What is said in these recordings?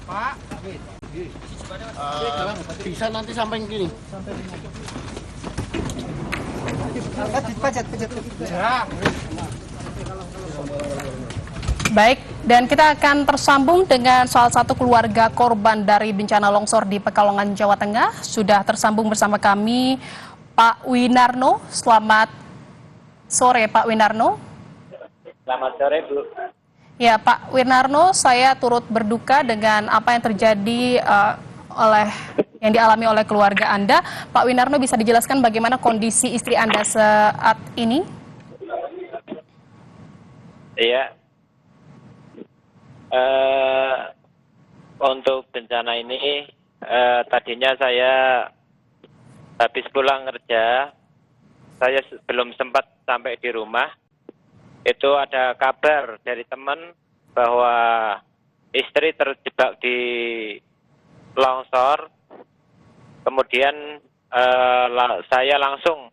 Pak. Bisa nanti sampai gini. Pajat. Ya. Baik, dan kita akan tersambung dengan salah satu keluarga korban dari bencana longsor di Pekalongan, Jawa Tengah. Sudah tersambung bersama kami Pak Winarno. Selamat sore Pak Winarno. Selamat sore Bu. Ya Pak Winarno, saya turut berduka dengan apa yang terjadi yang dialami oleh keluarga Anda. Pak Winarno, bisa dijelaskan bagaimana kondisi istri Anda saat ini? Iya. Untuk bencana ini tadinya saya habis pulang kerja, saya belum sempat sampai di rumah. Itu ada kabar dari teman bahwa istri terjebak di longsor. Kemudian saya langsung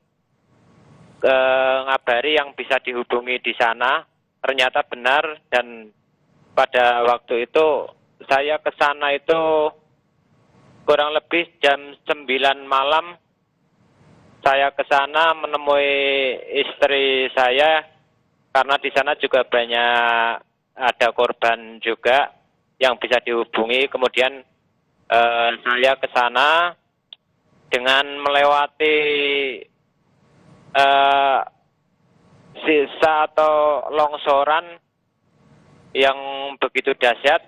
ngabari yang bisa dihubungi di sana. Ternyata benar, dan pada waktu itu saya ke sana itu kurang lebih jam 9 malam. Saya ke sana menemui istri saya karena di sana juga banyak ada korban juga yang bisa dihubungi. Kemudian saya ke sana dengan melewati sisa atau longsoran yang begitu dahsyat.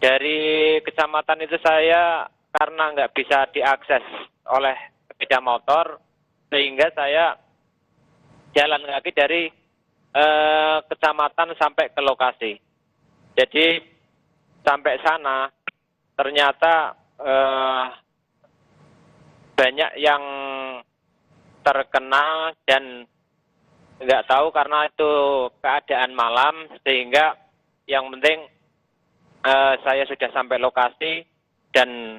Dari kecamatan itu saya karena nggak bisa diakses oleh sepeda motor, sehingga saya jalan kaki dari kecamatan sampai ke lokasi. Jadi sampai sana ternyata banyak yang terkena dan nggak tahu karena itu keadaan malam, sehingga yang penting saya sudah sampai lokasi dan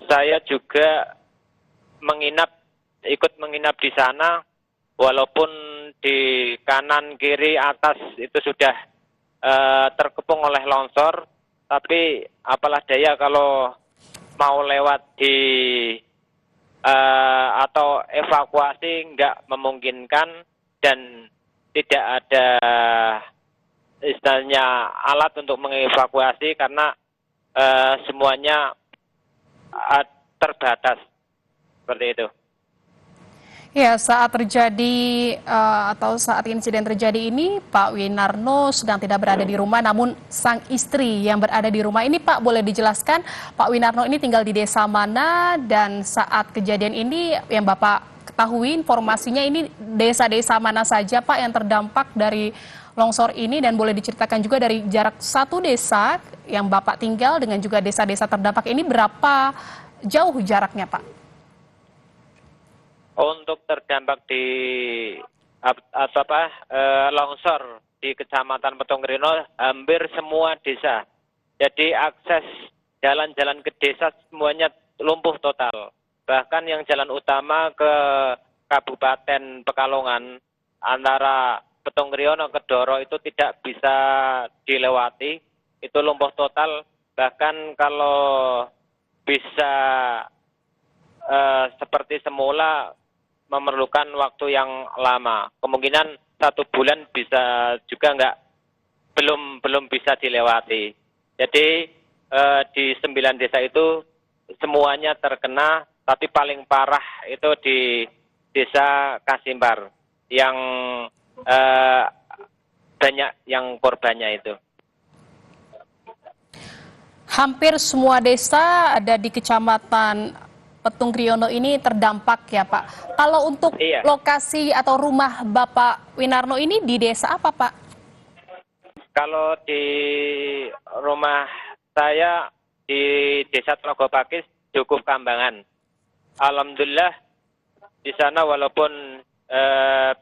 saya juga ikut menginap di sana, walaupun di kanan, kiri, atas itu sudah terkepung oleh longsor, tapi apalah daya kalau mau lewat di atau evakuasi nggak memungkinkan. Dan tidak ada istilahnya alat untuk mengevakuasi karena semuanya terbatas, seperti itu. Ya, saat terjadi atau saat insiden terjadi ini, Pak Winarno sedang tidak berada di rumah, namun sang istri yang berada di rumah ini, Pak, boleh dijelaskan Pak Winarno ini tinggal di desa mana, dan saat kejadian ini yang Bapak ketahui informasinya ini desa-desa mana saja Pak yang terdampak dari longsor ini, dan boleh diceritakan juga dari jarak satu desa yang Bapak tinggal dengan juga desa-desa terdampak ini berapa jauh jaraknya Pak? Untuk terdampak di longsor di Kecamatan Petongrino hampir semua desa. Jadi akses jalan-jalan ke desa semuanya lumpuh total. Bahkan yang jalan utama ke Kabupaten Pekalongan antara Petongriono ke Doro itu tidak bisa dilewati, itu lumpuh total. Bahkan kalau bisa seperti semula memerlukan waktu yang lama. Kemungkinan 1 bulan bisa juga belum bisa dilewati. Jadi di 9 desa itu semuanya terkena. Tapi paling parah itu di desa Kasimbar yang banyak yang korbannya itu. Hampir semua desa ada di Kecamatan Petongriono ini terdampak ya Pak. Kalau untuk lokasi atau rumah Bapak Winarno ini di desa apa Pak? Kalau di rumah saya di desa Trogopakis, Dukuh Kambangan. Alhamdulillah di sana walaupun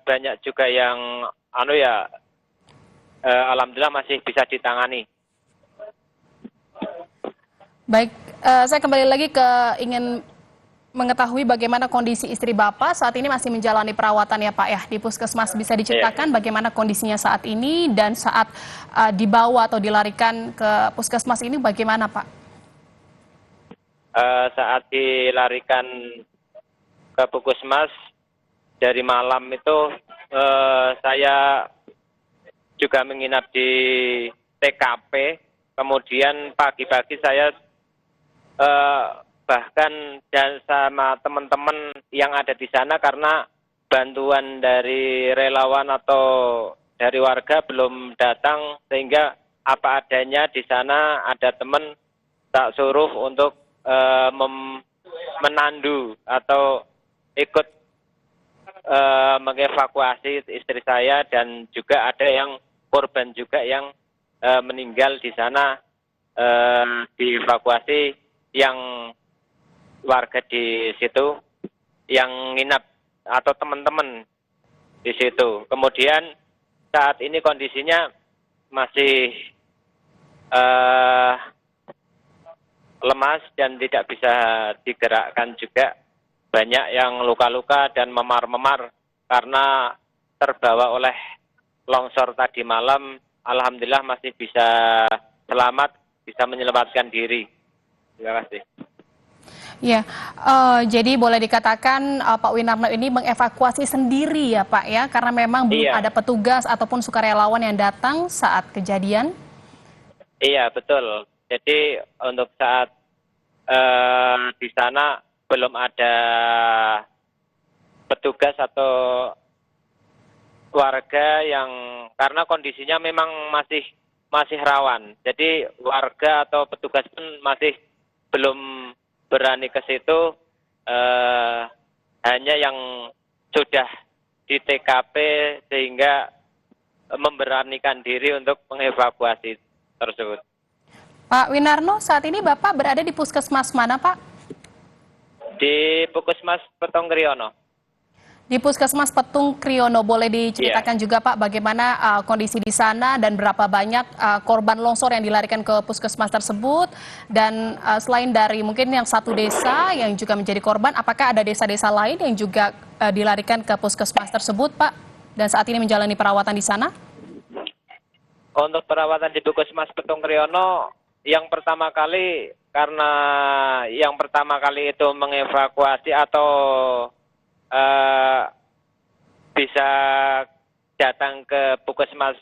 banyak juga yang alhamdulillah masih bisa ditangani. Baik, saya kembali lagi ingin mengetahui bagaimana kondisi istri Bapak saat ini masih menjalani perawatan ya Pak ya di puskesmas. Bisa diceritakan bagaimana kondisinya saat ini dan saat dibawa atau dilarikan ke puskesmas ini bagaimana Pak? Saat dilarikan ke puskesmas dari malam itu saya juga menginap di TKP, kemudian pagi-pagi saya bahkan dan sama teman-teman yang ada di sana karena bantuan dari relawan atau dari warga belum datang sehingga apa adanya di sana ada teman tak suruh untuk menandu atau ikut mengevakuasi istri saya dan juga ada yang korban juga yang meninggal di sana dievakuasi yang warga di situ yang nginap atau teman-teman di situ. Kemudian saat ini kondisinya masih lemas dan tidak bisa digerakkan juga. Banyak yang luka-luka dan memar-memar karena terbawa oleh longsor tadi malam. Alhamdulillah masih bisa selamat, bisa menyelamatkan diri. Terima kasih. Ya, jadi boleh dikatakan Pak Winarno ini mengevakuasi sendiri ya Pak ya, karena memang belum ada petugas ataupun sukarelawan yang datang saat kejadian? Iya, betul. Jadi untuk saat di sana belum ada petugas atau warga yang karena kondisinya memang masih rawan. Jadi warga atau petugas pun masih belum berani ke situ, hanya yang sudah di TKP sehingga memberanikan diri untuk mengevakuasi tersebut. Pak Winarno, saat ini Bapak berada di puskesmas mana Pak? Di Puskesmas Petung Kriono. Di Puskesmas Petung Kriono, boleh diceritakan juga Pak bagaimana kondisi di sana dan berapa banyak korban longsor yang dilarikan ke puskesmas tersebut, dan selain dari mungkin yang satu desa yang juga menjadi korban, apakah ada desa-desa lain yang juga dilarikan ke puskesmas tersebut Pak dan saat ini menjalani perawatan di sana? Untuk perawatan di Puskesmas Petung Kriono yang pertama kali karena yang pertama kali itu mengevakuasi atau bisa datang ke puskesmas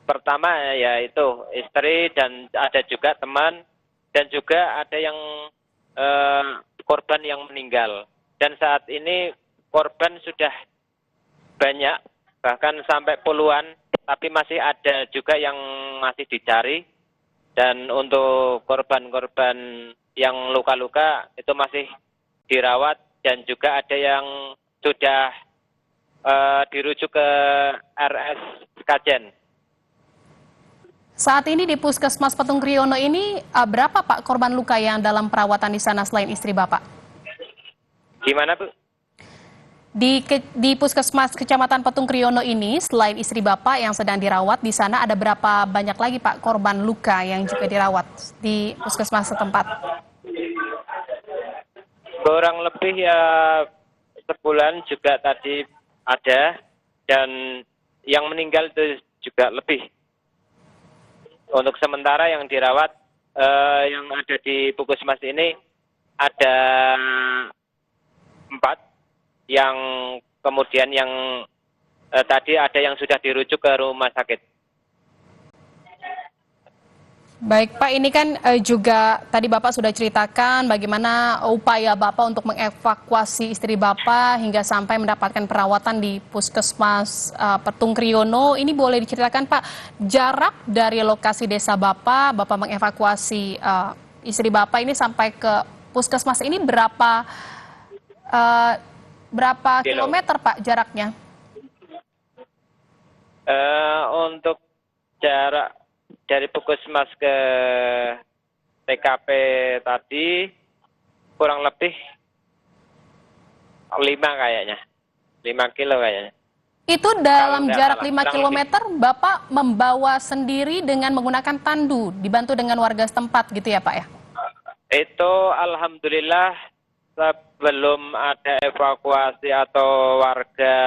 pertama yaitu istri dan ada juga teman dan juga ada yang korban yang meninggal. Dan saat ini korban sudah banyak bahkan sampai puluhan, tapi masih ada juga yang masih dicari. Dan untuk korban-korban yang luka-luka itu masih dirawat dan juga ada yang sudah dirujuk ke RS Kajen. Saat ini di Puskesmas Petung Kriono ini berapa Pak korban luka yang dalam perawatan di sana selain istri Bapak? Gimana Bu? Di Puskesmas Kecamatan Petung Kriono ini selain istri Bapak yang sedang dirawat di sana ada berapa banyak lagi Pak korban luka yang juga dirawat di puskesmas setempat? Kurang lebih ya sebulan juga tadi ada dan yang meninggal itu juga lebih. Untuk sementara yang dirawat yang ada di puskesmas ini ada 4 yang kemudian yang tadi ada yang sudah dirujuk ke rumah sakit. Baik Pak, ini kan juga tadi Bapak sudah ceritakan bagaimana upaya Bapak untuk mengevakuasi istri Bapak hingga sampai mendapatkan perawatan di Puskesmas Petung Kriono. Ini boleh diceritakan Pak, jarak dari lokasi desa Bapak mengevakuasi istri Bapak ini sampai ke Puskesmas ini berapa kilometer Pak jaraknya? Untuk jarak dari Puskesmas ke TKP tadi kurang lebih 5 kayaknya. 5 kilo kayaknya. Itu dalam jarak 5 kilometer Bapak membawa sendiri dengan menggunakan tandu, dibantu dengan warga setempat gitu ya Pak ya? Itu alhamdulillah sebelum ada evakuasi atau warga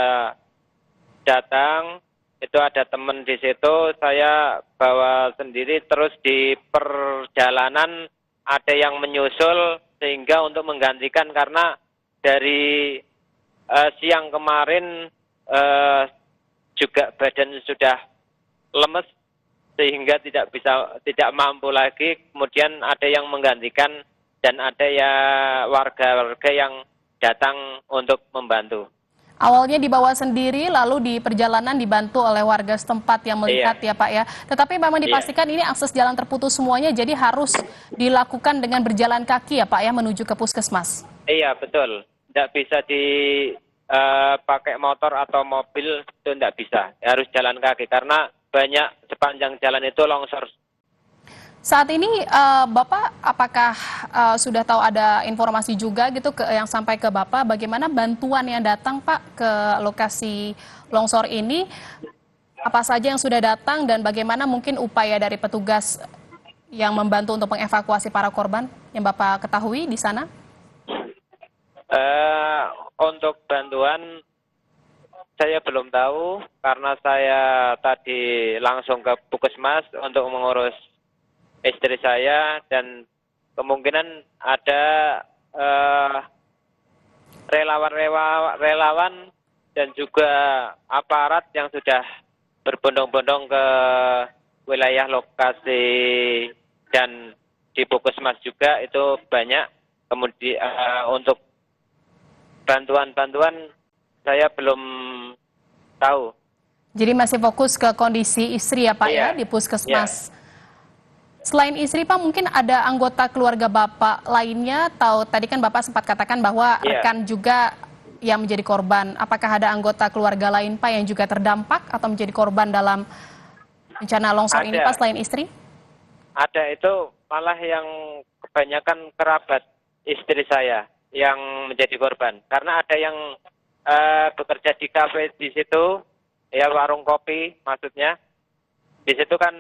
datang, itu ada teman di situ, saya bawa sendiri, terus di perjalanan ada yang menyusul sehingga untuk menggantikan karena dari siang kemarin juga badan sudah lemes sehingga tidak mampu lagi, kemudian ada yang menggantikan dan ada ya warga-warga yang datang untuk membantu. Awalnya dibawa sendiri, lalu di perjalanan dibantu oleh warga setempat yang melihat ya Pak ya. Tetapi memang dipastikan ini akses jalan terputus semuanya, jadi harus dilakukan dengan berjalan kaki ya Pak ya menuju ke puskesmas. Iya betul, tidak bisa dipakai motor atau mobil, itu tidak bisa, harus jalan kaki karena banyak sepanjang jalan itu longsor. Saat ini Bapak apakah sudah tahu ada informasi juga gitu yang sampai ke Bapak bagaimana bantuan yang datang Pak ke lokasi longsor ini? Apa saja yang sudah datang dan bagaimana mungkin upaya dari petugas yang membantu untuk mengevakuasi para korban yang Bapak ketahui di sana? Untuk bantuan saya belum tahu karena saya tadi langsung ke puskesmas untuk mengurus istri saya dan kemungkinan ada relawan dan juga aparat yang sudah berbondong-bondong ke wilayah lokasi dan di puskesmas juga itu banyak. Kemudian untuk bantuan-bantuan saya belum tahu. Jadi masih fokus ke kondisi istri ya Pak ya di puskesmas. Selain istri Pak, mungkin ada anggota keluarga Bapak lainnya atau tadi kan Bapak sempat katakan bahwa rekan juga yang menjadi korban. Apakah ada anggota keluarga lain Pak yang juga terdampak atau menjadi korban dalam bencana longsor ini Pak selain istri? Ada, itu malah yang kebanyakan kerabat istri saya yang menjadi korban. Karena ada yang bekerja di kafe di situ, ya warung kopi maksudnya. Di situ kan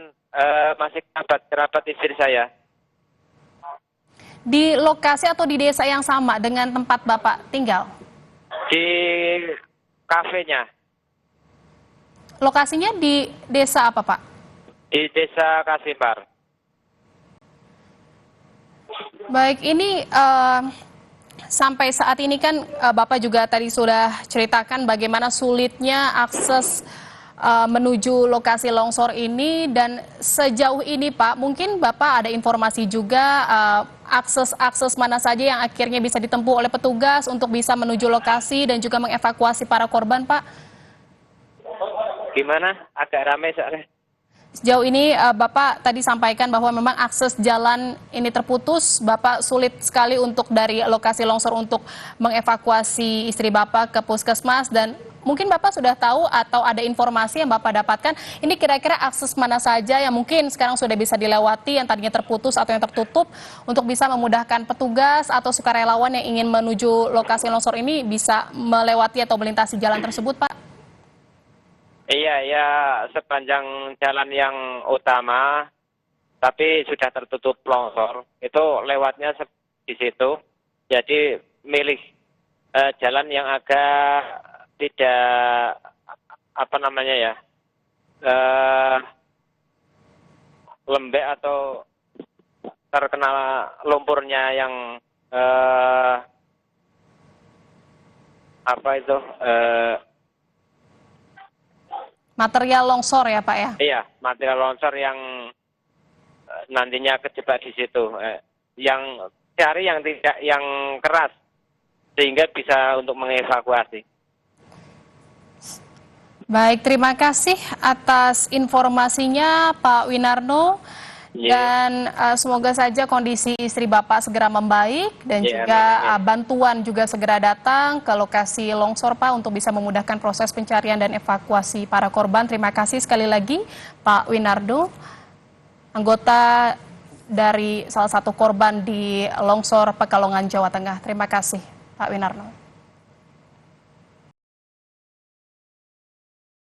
masih kerabat istri saya. Di lokasi atau di desa yang sama dengan tempat Bapak tinggal? Di kafenya. Lokasinya di desa apa Pak? Di desa Kasimbar. Baik, ini sampai saat ini kan Bapak juga tadi sudah ceritakan bagaimana sulitnya akses menuju lokasi longsor ini dan sejauh ini Pak, mungkin Bapak ada informasi juga akses mana saja yang akhirnya bisa ditempuh oleh petugas untuk bisa menuju lokasi dan juga mengevakuasi para korban Pak? Gimana? Agak ramai soalnya. Sejauh ini Bapak tadi sampaikan bahwa memang akses jalan ini terputus, Bapak sulit sekali untuk dari lokasi longsor untuk mengevakuasi istri Bapak ke puskesmas dan mungkin Bapak sudah tahu atau ada informasi yang Bapak dapatkan, ini kira-kira akses mana saja yang mungkin sekarang sudah bisa dilewati, yang tadinya terputus atau yang tertutup, untuk bisa memudahkan petugas atau sukarelawan yang ingin menuju lokasi longsor ini bisa melewati atau melintasi jalan tersebut, Pak? Iya, ya sepanjang jalan yang utama, tapi sudah tertutup longsor, itu lewatnya di situ, jadi milih jalan yang agak tidak lembek atau terkena lumpurnya yang material longsor ya Pak ya? Iya, material longsor yang nantinya kejebak di situ, yang cari yang tidak yang keras sehingga bisa untuk mengevakuasi. Baik, terima kasih atas informasinya Pak Winarno. Dan semoga saja kondisi istri Bapak segera membaik dan juga bantuan juga segera datang ke lokasi longsor Pak untuk bisa memudahkan proses pencarian dan evakuasi para korban. Terima kasih sekali lagi Pak Winarno, anggota dari salah satu korban di longsor Pekalongan, Jawa Tengah. Terima kasih Pak Winarno.